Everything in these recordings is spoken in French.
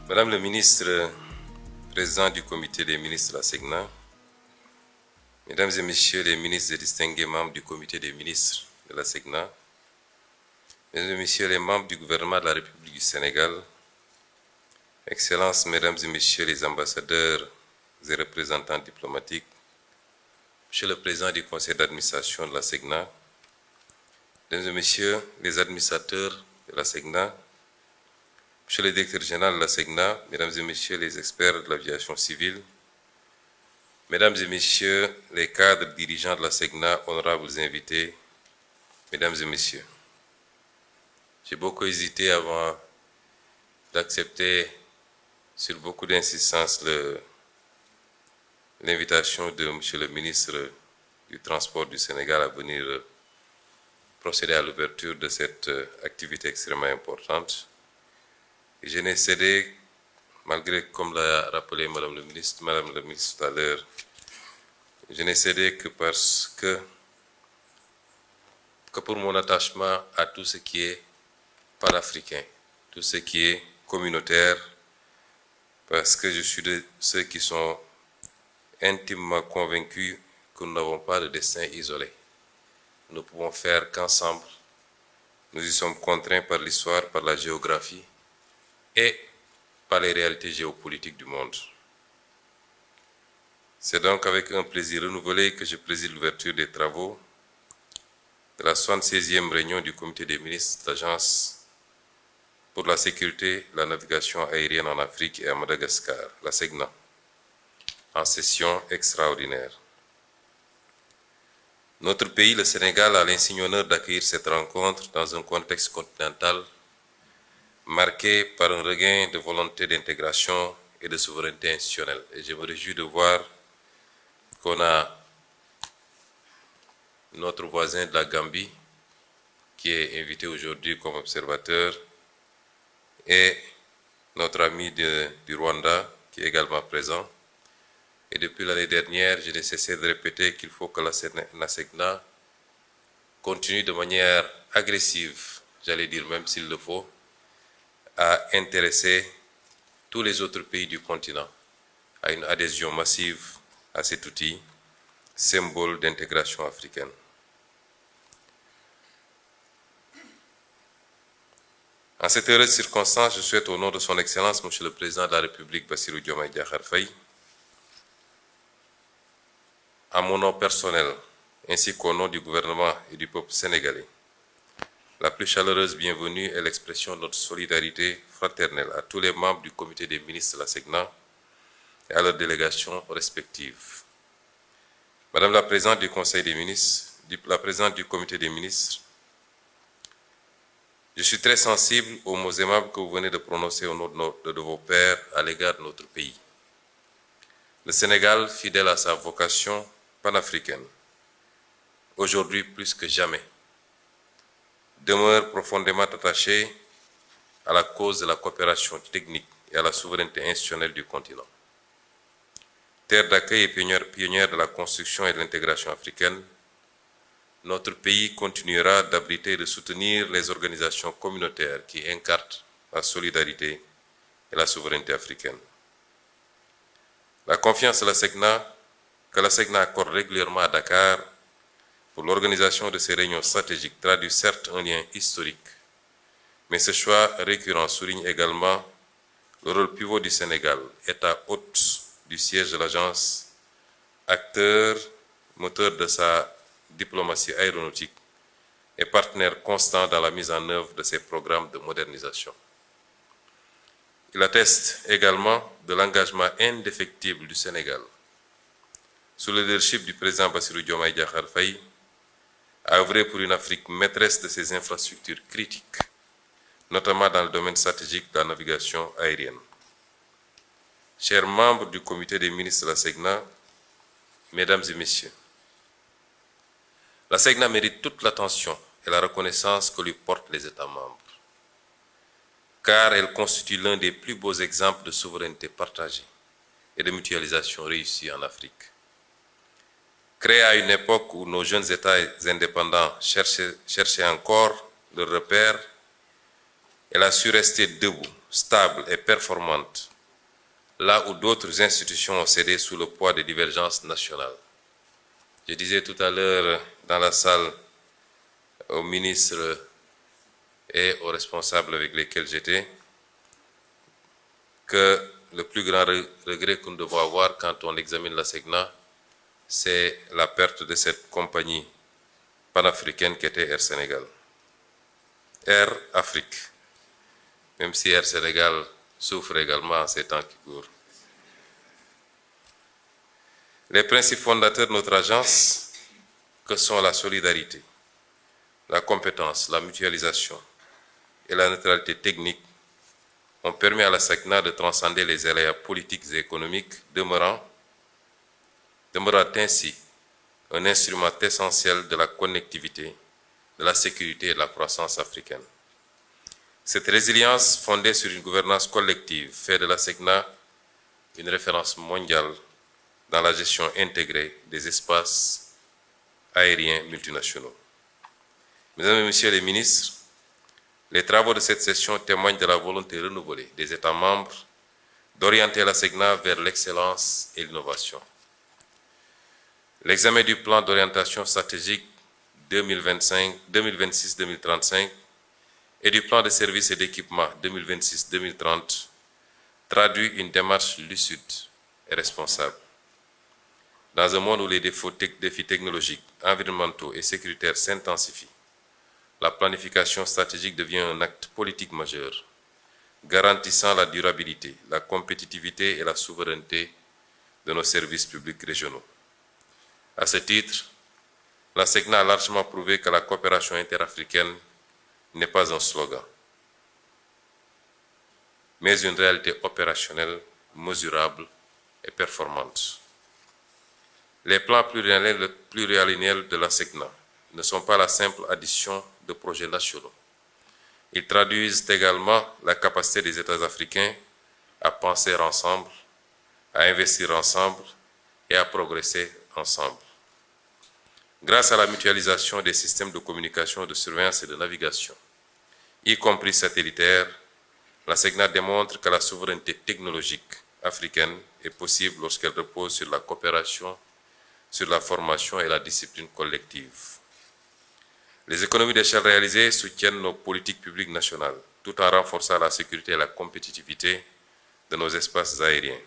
Madame le ministre, président du comité des ministres de la SECNA, Mesdames et Messieurs les ministres et distingués membres du comité des ministres de la SECNA, Mesdames et Messieurs les membres du gouvernement de la République du Sénégal, Excellences, Mesdames et Messieurs les ambassadeurs et représentants diplomatiques, Monsieur le Président du Conseil d'administration de la SECNA, Mesdames et Messieurs les administrateurs de la SECNA, Monsieur le Directeur général de la SECNA, Mesdames et Messieurs les experts de l'aviation civile, Mesdames et Messieurs les cadres dirigeants de la SECNA, honorables invités, Mesdames et Messieurs, j'ai beaucoup hésité avant d'accepter sur beaucoup d'insistance l'invitation de Monsieur le ministre du Transport du Sénégal à venir procéder à l'ouverture de cette activité extrêmement importante. Et je n'ai cédé, malgré, comme l'a rappelé Madame le ministre tout à l'heure, je n'ai cédé que parce que pour mon attachement à tout ce qui est panafricain, tout ce qui est communautaire, parce que je suis de ceux qui sont intimement convaincus que nous n'avons pas de destin isolé. Nous ne pouvons faire qu'ensemble. Nous y sommes contraints par l'histoire, par la géographie et par les réalités géopolitiques du monde. C'est donc avec un plaisir renouvelé que je préside l'ouverture des travaux de la 76e réunion du comité des ministres de l'Agence pour la sécurité et la navigation aérienne en Afrique et à Madagascar, la SECNA, en session extraordinaire. Notre pays, le Sénégal, a l'insigne honneur d'accueillir cette rencontre dans un contexte continental marqué par un regain de volonté d'intégration et de souveraineté institutionnelle. Et je me réjouis de voir qu'on a notre voisin de la Gambie qui est invité aujourd'hui comme observateur et notre ami du Rwanda qui est également présent. Et depuis l'année dernière, je n'ai cessé de répéter qu'il faut que la SECNA continue de manière agressive, j'allais dire même s'il le faut, à intéresser tous les autres pays du continent à une adhésion massive à cet outil, symbole d'intégration africaine. En cette heureuse circonstance, je souhaite au nom de son Excellence, Monsieur le Président de la République, Bassirou Diomaye Diakhar Faye, à mon nom personnel, ainsi qu'au nom du gouvernement et du peuple sénégalais, la plus chaleureuse bienvenue est l'expression de notre solidarité fraternelle à tous les membres du comité des ministres de la SECNA et à leurs délégations respectives. Madame la Présidente du Conseil des ministres, la Présidente du comité des ministres, je suis très sensible aux mots aimables que vous venez de prononcer au nom de vos pairs à l'égard de notre pays. Le Sénégal, fidèle à sa vocation panafricaine, aujourd'hui plus que jamais, demeure profondément attaché à la cause de la coopération technique et à la souveraineté institutionnelle du continent. Terre d'accueil et pionnière de la construction et de l'intégration africaine, notre pays continuera d'abriter et de soutenir les organisations communautaires qui incarnent la solidarité et la souveraineté africaine. La confiance que la SECNA accorde régulièrement à Dakar pour l'organisation de ces réunions stratégiques traduit certes un lien historique, mais ce choix récurrent souligne également le rôle pivot du Sénégal, État hôte du siège de l'agence, acteur, moteur de sa diplomatie aéronautique et partenaire constant dans la mise en œuvre de ses programmes de modernisation. Il atteste également de l'engagement indéfectible du Sénégal, sous le leadership du président Bassirou Diomaye Diakhar Faye, à œuvrer pour une Afrique maîtresse de ses infrastructures critiques, notamment dans le domaine stratégique de la navigation aérienne. Chers membres du comité des ministres de la SECNA, Mesdames et Messieurs, la SECNA mérite toute l'attention et la reconnaissance que lui portent les États membres, car elle constitue l'un des plus beaux exemples de souveraineté partagée et de mutualisation réussie en Afrique. Créée à une époque où nos jeunes États indépendants cherchaient encore leur repère, elle a su rester debout stable et performante, là où d'autres institutions ont cédé sous le poids des divergences nationales. Je disais tout à l'heure dans la salle aux ministres et aux responsables avec lesquels j'étais que le plus grand regret que nous devons avoir quand on examine la SECNA, c'est la perte de cette compagnie panafricaine qui était Air Sénégal. Air Afrique, même si Air Sénégal souffre également en ces temps qui courent. Les principes fondateurs de notre agence, que sont la solidarité, la compétence, la mutualisation et la neutralité technique, ont permis à la SECNA de transcender les aléas politiques et économiques, demeurant ainsi un instrument essentiel de la connectivité, de la sécurité et de la croissance africaine. Cette résilience fondée sur une gouvernance collective fait de la SECNA une référence mondiale dans la gestion intégrée des espaces aériens multinationaux. Mesdames et Messieurs les ministres, les travaux de cette session témoignent de la volonté renouvelée des États membres d'orienter la SECNA vers l'excellence et l'innovation. L'examen du plan d'orientation stratégique 2026-2035 et du plan de services et d'équipement 2026-2030 traduit une démarche lucide et responsable. Dans un monde où les défis technologiques, environnementaux et sécuritaires s'intensifient, la planification stratégique devient un acte politique majeur, garantissant la durabilité, la compétitivité et la souveraineté de nos services publics régionaux. À ce titre, la SECNA a largement prouvé que la coopération interafricaine n'est pas un slogan, mais une réalité opérationnelle, mesurable et performante. Les plans pluriannuels de la SECNA ne sont pas la simple addition de projets nationaux. Ils traduisent également la capacité des États africains à penser ensemble, à investir ensemble et à progresser ensemble. Grâce à la mutualisation des systèmes de communication, de surveillance et de navigation, y compris satellitaires, la SECNA démontre que la souveraineté technologique africaine est possible lorsqu'elle repose sur la coopération, sur la formation et la discipline collective. Les économies d'échelle réalisées soutiennent nos politiques publiques nationales, tout en renforçant la sécurité et la compétitivité de nos espaces aériens.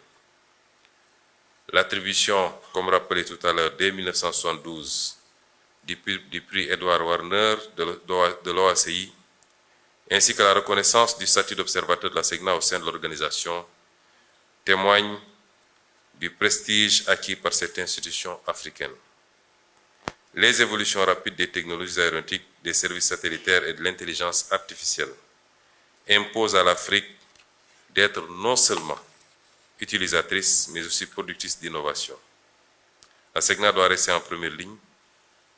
L'attribution, comme rappelé tout à l'heure, dès 1972, du prix Edward Warner de l'OACI, ainsi que la reconnaissance du statut d'observateur de la SECNA au sein de l'organisation, témoignent du prestige acquis par cette institution africaine. Les évolutions rapides des technologies aéronautiques, des services satellitaires et de l'intelligence artificielle imposent à l'Afrique d'être non seulement utilisatrice, mais aussi productrice d'innovation. La SECNA doit rester en première ligne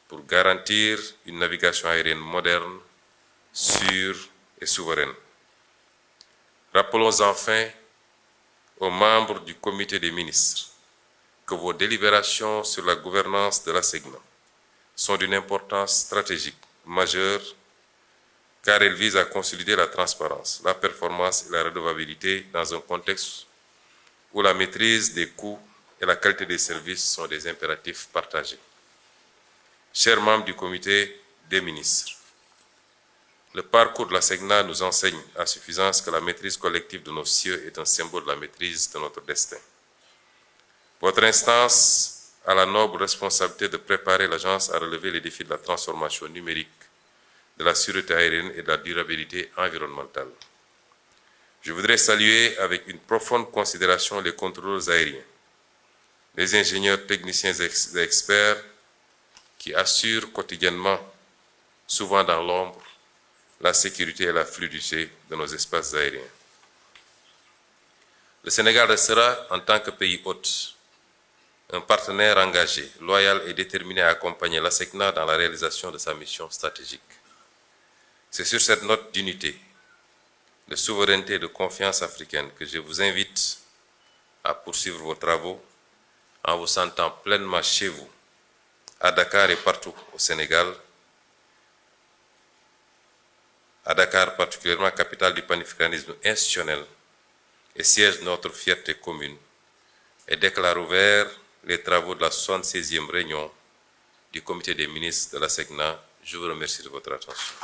pour garantir une navigation aérienne moderne, sûre et souveraine. Rappelons enfin aux membres du comité des ministres que vos délibérations sur la gouvernance de la SECNA sont d'une importance stratégique majeure car elles visent à consolider la transparence, la performance et la redevabilité dans un contexte où la maîtrise des coûts et la qualité des services sont des impératifs partagés. Chers membres du comité des ministres, le parcours de la SECNA nous enseigne à suffisance que la maîtrise collective de nos cieux est un symbole de la maîtrise de notre destin. Votre instance a la noble responsabilité de préparer l'agence à relever les défis de la transformation numérique, de la sûreté aérienne et de la durabilité environnementale. Je voudrais saluer avec une profonde considération les contrôleurs aériens, les ingénieurs, techniciens et experts qui assurent quotidiennement, souvent dans l'ombre, la sécurité et la fluidité de nos espaces aériens. Le Sénégal restera, en tant que pays hôte, un partenaire engagé, loyal et déterminé à accompagner la SECNA dans la réalisation de sa mission stratégique. C'est sur cette note d'unité, de souveraineté et de confiance africaine que je vous invite à poursuivre vos travaux en vous sentant pleinement chez vous, à Dakar et partout au Sénégal, à Dakar particulièrement, capitale du panafricanisme institutionnel et siège de notre fierté commune, et déclare ouvert les travaux de la 76e réunion du comité des ministres de la SECNA. Je vous remercie de votre attention.